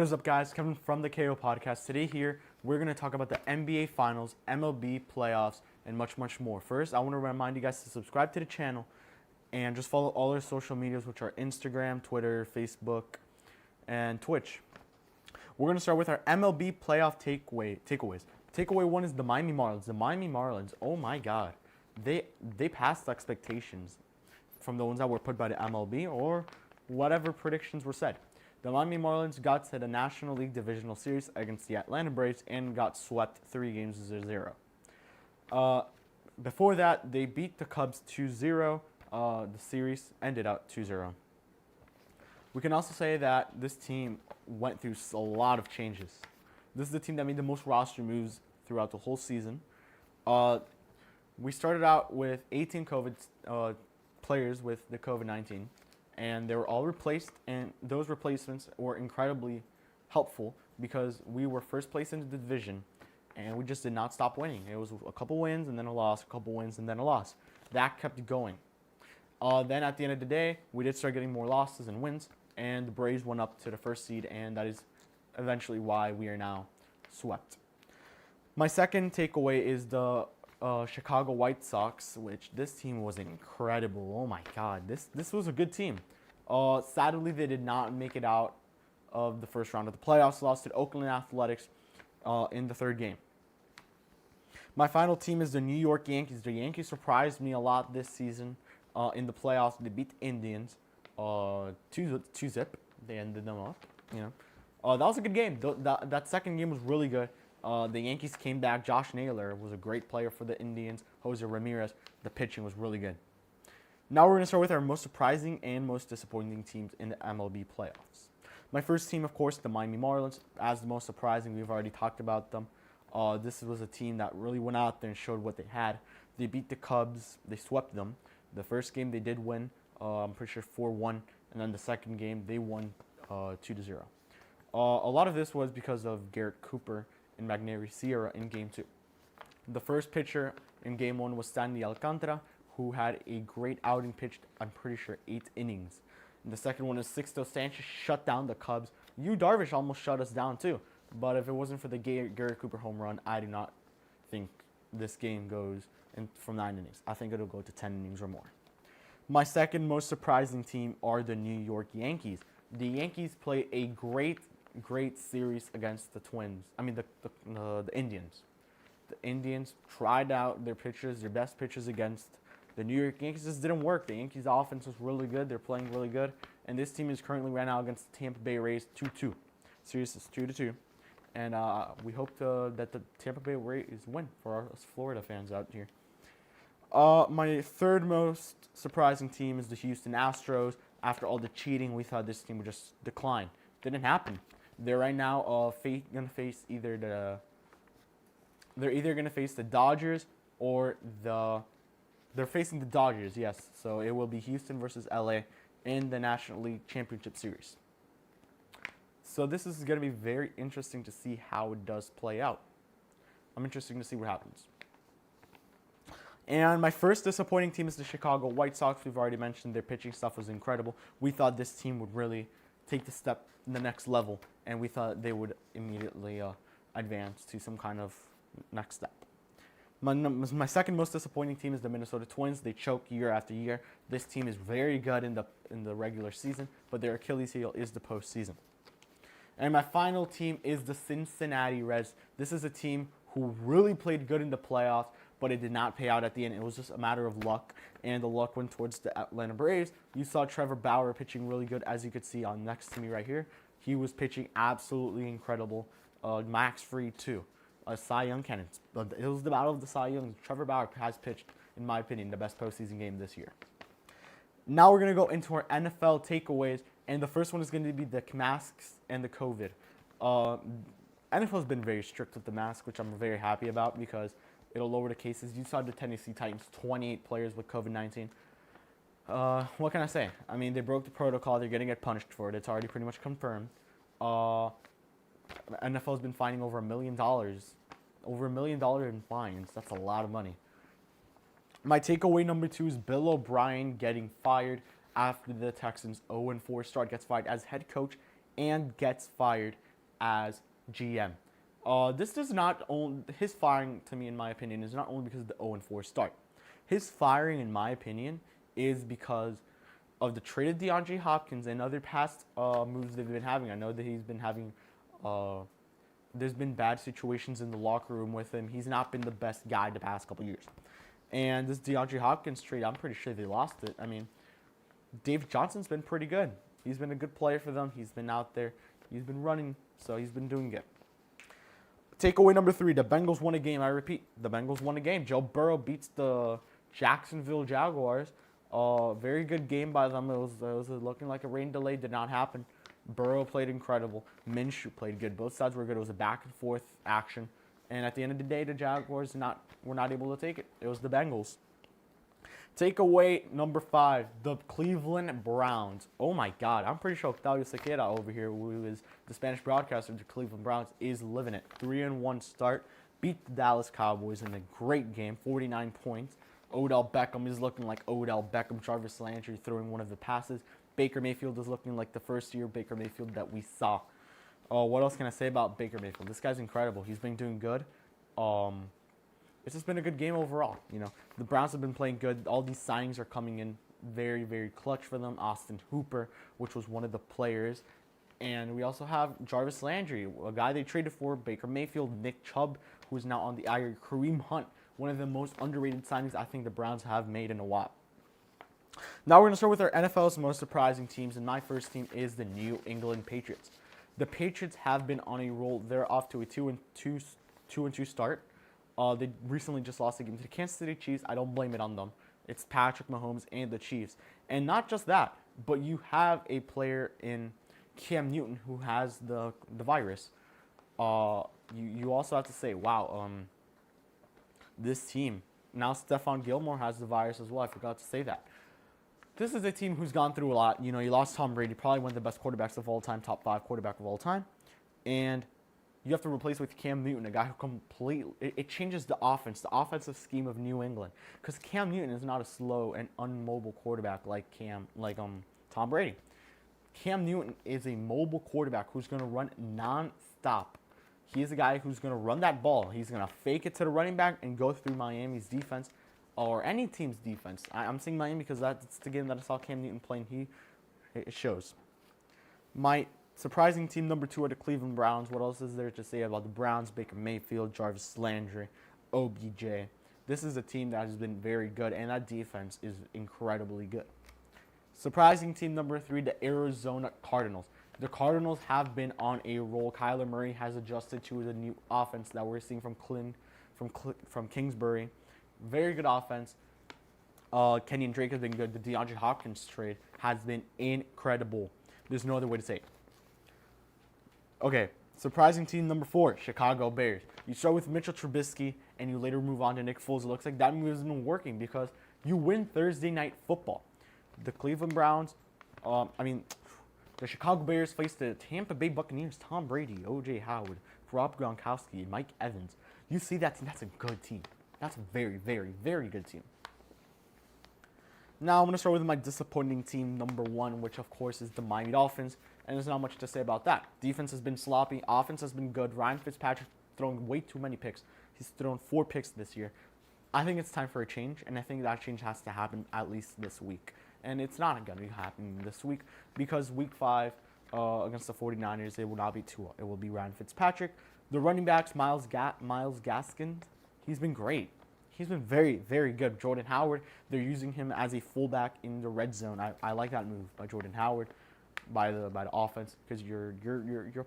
What is up, guys? Kevin from the KO Podcast. Today here, we're going to talk about the NBA Finals, MLB Playoffs, and much, much more. First, I want to remind you guys to subscribe to the channel and just follow all our social medias, which are Instagram, Twitter, Facebook, and Twitch. We're going to start with our MLB Playoff takeaways. Takeaway one is the Miami Marlins. The Miami Marlins, oh my God, they passed expectations from the ones that were put by the MLB or whatever predictions were said. The Miami Marlins got to the National League Divisional Series against the Atlanta Braves and got swept 3-0. Before that, they beat the Cubs 2-0. The series ended up 2-0. We can also say that this team went through a lot of changes. This is the team that made the most roster moves throughout the whole season. We started out with 18 COVID players with the COVID-19. And they were all replaced, and those replacements were incredibly helpful because we were first place in the division, and we just did not stop winning. It was a couple wins and then a loss, a couple wins and then a loss. That kept going. Then at the end of the day, we did start getting more losses and wins, and the Braves went up to the first seed, and that is eventually why we are now swept. My second takeaway is the Chicago White Sox, which this team was incredible. Oh my God, this was a good team. Sadly, they did not make it out of the first round of the playoffs. Lost to Oakland Athletics in the third game. My final team is the New York Yankees. The Yankees surprised me a lot this season in the playoffs. They beat the Indians 2-zip. They ended them up. That was a good game. That second game was really good. The Yankees came back. Josh Naylor was a great player for the Indians. Jose Ramirez, the pitching was really good. Now we're going to start with our most surprising and most disappointing teams in the MLB playoffs. My first team, of course, the Miami Marlins. As the most surprising, we've already talked about them. This was a team that really went out there and showed what they had. They beat the Cubs. They swept them. The first game they did win, I'm pretty sure 4-1. And then the second game, they won 2-0. A lot of this was because of Garrett Cooper and Magneuris Sierra in Game 2. The first pitcher in Game 1 was Sandy Alcantara, who had a great outing, pitched, I'm pretty sure, 8 innings. And the second one is Sixto Sanchez shut down the Cubs. Yu Darvish almost shut us down too. But if it wasn't for the Garrett Cooper home run, I do not think this game goes from 9 innings. I think it'll go to 10 innings or more. My second most surprising team are the New York Yankees. The Yankees played a great series against the Indians. The Indians tried out their best pitchers against the New York Yankees. This didn't work. The Yankees' offense was really good. They're playing really good. And this team is currently right now against the Tampa Bay Rays 2-2. Series is 2-2. And we hope that the Tampa Bay Rays win for us Florida fans out here. My third most surprising team is the Houston Astros. After all the cheating, we thought this team would just decline. Didn't happen. They're right now going to face either the Dodgers or they're facing the Dodgers, yes. So it will be Houston versus LA in the National League Championship Series. So this is going to be very interesting to see how it does play out. I'm interested to see what happens. And my first disappointing team is the Chicago White Sox. We've already mentioned their pitching stuff was incredible. We thought this team would really take the next level, and we thought they would immediately advance to some kind of next step. My second most disappointing team is the Minnesota Twins. They choke year after year. This team is very good in the regular season, but their Achilles heel is the postseason. And my final team is the Cincinnati Reds. This is a team who really played good in the playoffs, but it did not pay out at the end. It was just a matter of luck, and the luck went towards the Atlanta Braves. You saw Trevor Bauer pitching really good, as you could see on next to me right here. He was pitching absolutely incredible. Max Fried too. Cy Young candidate. It was the battle of the Cy Youngs. Trevor Bauer has pitched, in my opinion, the best postseason game this year. Now we're going to go into our NFL takeaways, and the first one is going to be the masks and the COVID. NFL has been very strict with the mask, which I'm very happy about because it'll lower the cases. You saw the Tennessee Titans, 28 players with COVID-19. What can I say? I mean, they broke the protocol. They're going to get punished for it. It's already pretty much confirmed. NFL has been fining over $1 million. Over $1 million in fines. That's a lot of money. My takeaway number 2 is Bill O'Brien getting fired after the Texans' 0-4 start. Gets fired as head coach and gets fired as GM. This does not only his firing, to me, in my opinion, is not only because of the 0-4 start. His firing, in my opinion, is because of the trade of DeAndre Hopkins and other past moves they've been having. I know that he's been having, there's been bad situations in the locker room with him. He's not been the best guy the past couple years. And this DeAndre Hopkins trade, I'm pretty sure they lost it. I mean, Dave Johnson's been pretty good. He's been a good player for them. He's been out there. He's been running, so he's been doing good. Takeaway number 3, the Bengals won a game. I repeat, the Bengals won a game. Joe Burrow beats the Jacksonville Jaguars. Very good game by them. It was looking like a rain delay. Did not happen. Burrow played incredible. Minshew played good. Both sides were good. It was a back-and-forth action. And at the end of the day, the Jaguars were not able to take it. It was the Bengals. Takeaway number 5, the Cleveland Browns. Oh my God, I'm pretty sure Octavio Sequeira over here, who is the Spanish broadcaster of the Cleveland Browns, is living it. 3-1 start, beat the Dallas Cowboys in a great game, 49 points. Odell Beckham is looking like Odell Beckham. Jarvis Landry throwing one of the passes. Baker Mayfield is looking like the first-year Baker Mayfield that we saw. What else can I say about Baker Mayfield? This guy's incredible. He's been doing good. It's just been a good game overall. You know, the Browns have been playing good. All these signings are coming in very, very clutch for them. Austin Hooper, which was one of the players. And we also have Jarvis Landry, a guy they traded for, Baker Mayfield, Nick Chubb, who is now on the IR, Kareem Hunt, one of the most underrated signings I think the Browns have made in a while. Now we're going to start with our NFL's most surprising teams, and my first team is the New England Patriots. The Patriots have been on a roll. They're off to a 2-2 start. They recently just lost a game to the Kansas City Chiefs. I don't blame it on them. It's Patrick Mahomes and the Chiefs. And not just that, but you have a player in Cam Newton who has the virus. You also have to say, wow, this team. Now Stephon Gilmore has the virus as well. I forgot to say that. This is a team who's gone through a lot. You know, you lost Tom Brady, probably one of the best quarterbacks of all time, top 5 quarterback of all time. And you have to replace with Cam Newton, a guy who completely, it changes the offensive scheme of New England. Because Cam Newton is not a slow and unmobile quarterback like Tom Brady. Cam Newton is a mobile quarterback who's going to run non-stop. He is a guy who's going to run that ball. He's going to fake it to the running back and go through Miami's defense or any team's defense. I'm saying Miami because that's the game that I saw Cam Newton playing. It shows. My surprising team number 2 are the Cleveland Browns. What else is there to say about the Browns? Baker Mayfield, Jarvis Landry, OBJ. This is a team that has been very good, and that defense is incredibly good. Surprising team number 3, the Arizona Cardinals. The Cardinals have been on a roll. Kyler Murray has adjusted to the new offense that we're seeing from Kingsbury. Very good offense. Kenyon Drake has been good. The DeAndre Hopkins trade has been incredible. There's no other way to say it. Okay, surprising team number 4, Chicago Bears. You start with Mitchell Trubisky, and you later move on to Nick Foles. It looks like that move has been working because you win Thursday Night Football. The Cleveland Browns, the Chicago Bears faced the Tampa Bay Buccaneers, Tom Brady, O.J. Howard, Rob Gronkowski, and Mike Evans. You see that team, that's a good team. That's a very, very, very good team. Now I'm going to start with my disappointing team number 1, which of course is the Miami Dolphins, and there's not much to say about that. Defense has been sloppy. Offense has been good. Ryan Fitzpatrick throwing way too many picks. He's thrown 4 picks this year. I think it's time for a change, and I think that change has to happen at least this week. And it's not going to be happening this week because week 5 against the 49ers, it will not be Tua. It will be Ryan Fitzpatrick. The running backs, Myles Gaskin, he's been great. He's been very, very good. Jordan Howard, they're using him as a fullback in the red zone. I like that move by Jordan Howard, by the offense, because you're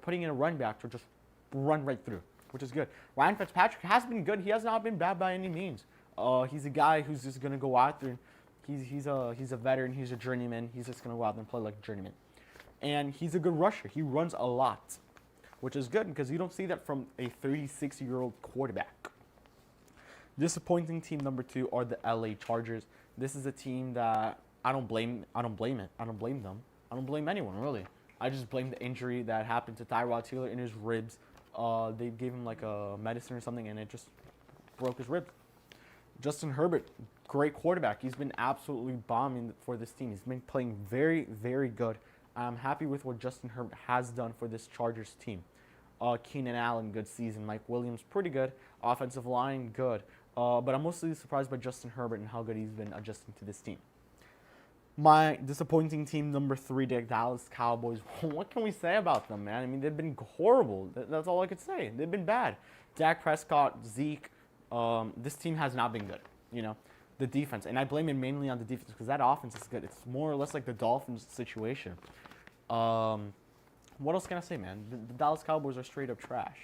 putting in a running back to just run right through, which is good. Ryan Fitzpatrick has been good. He has not been bad by any means. He's a guy who's just gonna go out there. He's a veteran. He's a journeyman. He's just gonna go out there and play like a journeyman, and he's a good rusher. He runs a lot, which is good because you don't see that from a 36-year-old quarterback. Disappointing team number 2 are the LA Chargers. This is a team that I don't blame them. I don't blame anyone, really. I just blame the injury that happened to Tyrod Taylor in his ribs. They gave him like a medicine or something, and it just broke his rib. Justin Herbert, great quarterback. He's been absolutely bombing for this team. He's been playing very, very good. I'm happy with what Justin Herbert has done for this Chargers team. Keenan Allen, good season. Mike Williams, pretty good. Offensive line, good. But I'm mostly surprised by Justin Herbert and how good he's been adjusting to this team. My disappointing team, number 3, the Dallas Cowboys. What can we say about them, man? I mean, they've been horrible. That's all I could say. They've been bad. Dak Prescott, Zeke, this team has not been good, you know. The defense, and I blame it mainly on the defense because that offense is good. It's more or less like the Dolphins situation. What else can I say, man? The Dallas Cowboys are straight up trash.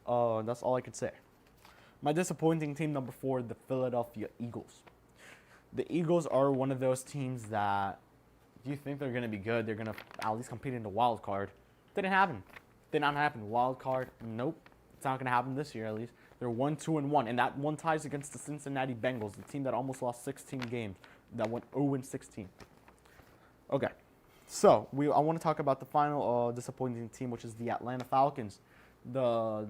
That's all I could say. My disappointing team, number 4, the Philadelphia Eagles. The Eagles are one of those teams that you think they're going to be good. They're going to at least compete in the wild card. Didn't happen. Did not happen. Wild card, nope. It's not going to happen this year, at least. They're 1-2-1, and that one ties against the Cincinnati Bengals, the team that almost lost 16 games, that went 0-16. Okay, so I want to talk about the final disappointing team, which is the Atlanta Falcons. Well,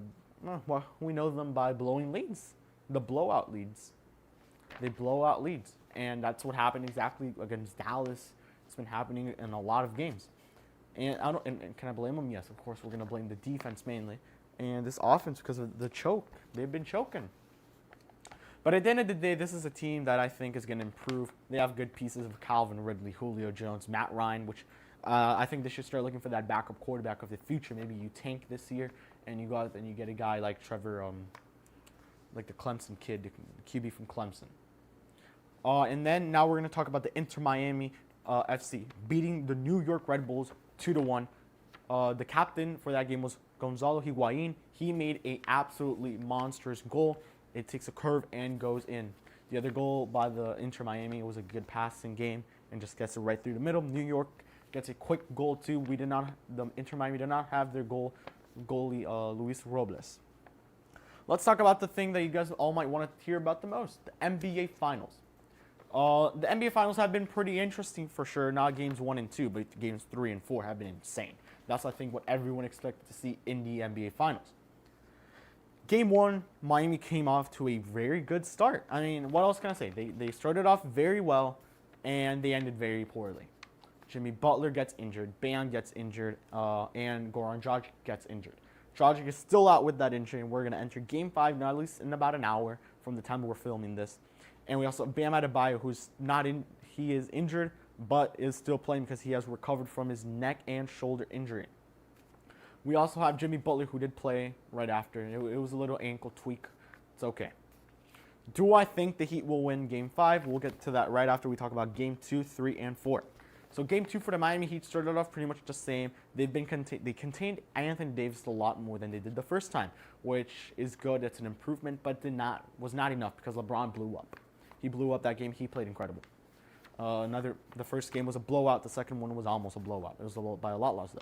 we know them by blowing leads, the blowout leads. They blow out leads, and that's what happened exactly against Dallas. It's been happening in a lot of games. And can I blame them? Yes, of course. We're going to blame the defense mainly. And this offense, because of the choke, they've been choking. But at the end of the day, this is a team that I think is going to improve. They have good pieces of Calvin Ridley, Julio Jones, Matt Ryan, which I think they should start looking for that backup quarterback of the future. Maybe you tank this year, and you get a guy like Trevor, like the Clemson kid, the QB from Clemson. And then now we're going to talk about the Inter Miami FC beating the New York Red Bulls 2-1. The captain for that game was Gonzalo Higuain. He made a absolutely monstrous goal. It takes a curve and goes in. The other goal by the Inter Miami was a good passing game and just gets it right through the middle. New York gets a quick goal too. The Inter Miami did not have their goalie Luis Robles. Let's talk about the thing that you guys all might want to hear about the most: the NBA Finals. The NBA Finals have been pretty interesting for sure. Not games 1 and 2, but games 3 and 4 have been insane. That's, I think, what everyone expected to see in the NBA Finals. Game 1, Miami came off to a very good start. I mean, what else can I say? They started off very well, and they ended very poorly. Jimmy Butler gets injured, Bam gets injured, and Goran Dragic gets injured. Dragic is still out with that injury, and we're going to enter Game 5, now at least in about an hour from the time we're filming this. And we also have Bam Adebayo, who's not in. He is injured, but is still playing because he has recovered from his neck and shoulder injury. We also have Jimmy Butler, who did play right after. It was a little ankle tweak. It's okay. Do I think the Heat will win Game 5? We'll get to that right after we talk about Game 2, 3, and 4. So Game 2 for the Miami Heat started off pretty much the same. They contained Anthony Davis a lot more than they did the first time, which is good. It's an improvement, but was not enough because LeBron blew up. He blew up that game. He played incredible. The first game was a blowout. The second one was almost a blowout. It was by a lot less, though.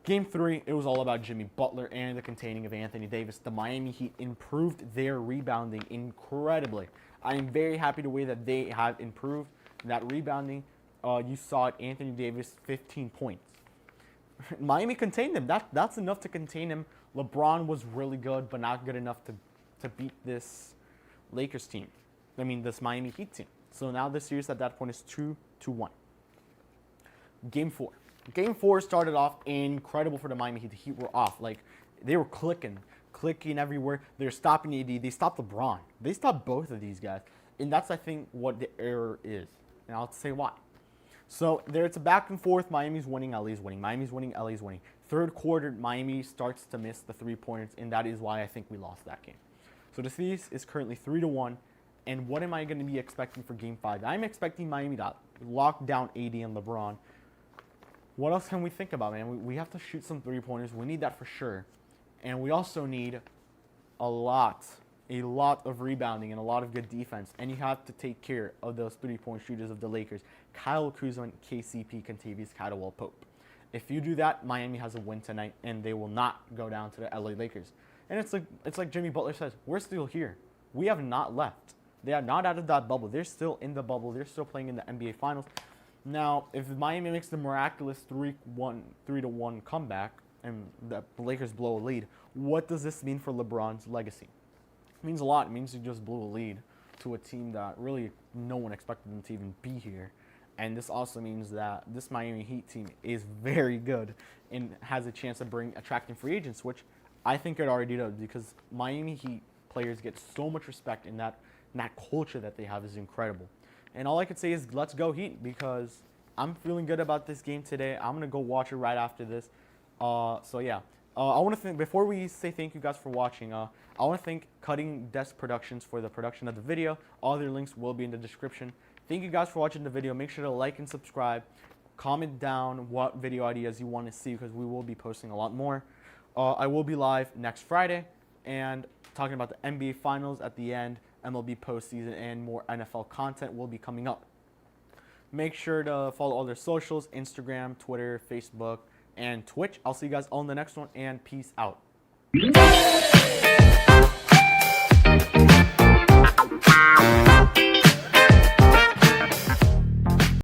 Game 3, it was all about Jimmy Butler and the containing of Anthony Davis. The Miami Heat improved their rebounding incredibly. I am very happy the way that they have improved that rebounding. You saw it, Anthony Davis, 15 points. Miami contained them. That's enough to contain him. LeBron was really good, but not good enough to beat this Lakers team. This Miami Heat team. So now the series at that point is 2-1. Game 4. Game 4 started off incredible for the Miami Heat. The Heat were off. They were clicking everywhere. They're stopping AD. They stopped LeBron. They stopped both of these guys. And that's, I think, what the error is. And I'll say why. So it's a back and forth. Miami's winning, LA's winning. Miami's winning, LA's winning. Third quarter, Miami starts to miss the 3-pointers, and that is why I think we lost that game. So the series is currently 3-1. And what am I going to be expecting for Game 5? I'm expecting Miami to lock down AD and LeBron. What else can we think about, man? We have to shoot some 3-pointers. We need that for sure. And we also need a lot of rebounding and a lot of good defense. And you have to take care of those 3-point shooters of the Lakers: Kyle Kuzma, and KCP, Kentavious Caldwell-Pope. If you do that, Miami has a win tonight, and they will not go down to the LA Lakers. And it's like Jimmy Butler says, we're still here. We have not left. They are not out of that bubble. They're still in the bubble. They're still playing in the NBA Finals. Now, if Miami makes the miraculous 3-1 comeback and the Lakers blow a lead, what does this mean for LeBron's legacy? It means a lot. It means he just blew a lead to a team that really no one expected them to even be here. And this also means that this Miami Heat team is very good and has a chance of attracting free agents, which I think it already does, because Miami Heat players get so much respect, and that culture that they have is incredible. And all I could say is let's go Heat, because I'm feeling good about this game today. I'm going to go watch it right after this. So yeah, I want to thank, before we say thank you guys for watching, I want to thank Cutting Desk Productions for the production of the video. All their links will be in the description. Thank you guys for watching the video. Make sure to like and subscribe. Comment down what video ideas you want to see, because we will be posting a lot more. I will be live next Friday and talking about the NBA Finals at the end, MLB postseason, and more NFL content will be coming up. Make sure to follow all their socials: Instagram, Twitter, Facebook, and Twitch. I'll see you guys all in the next one, and peace out.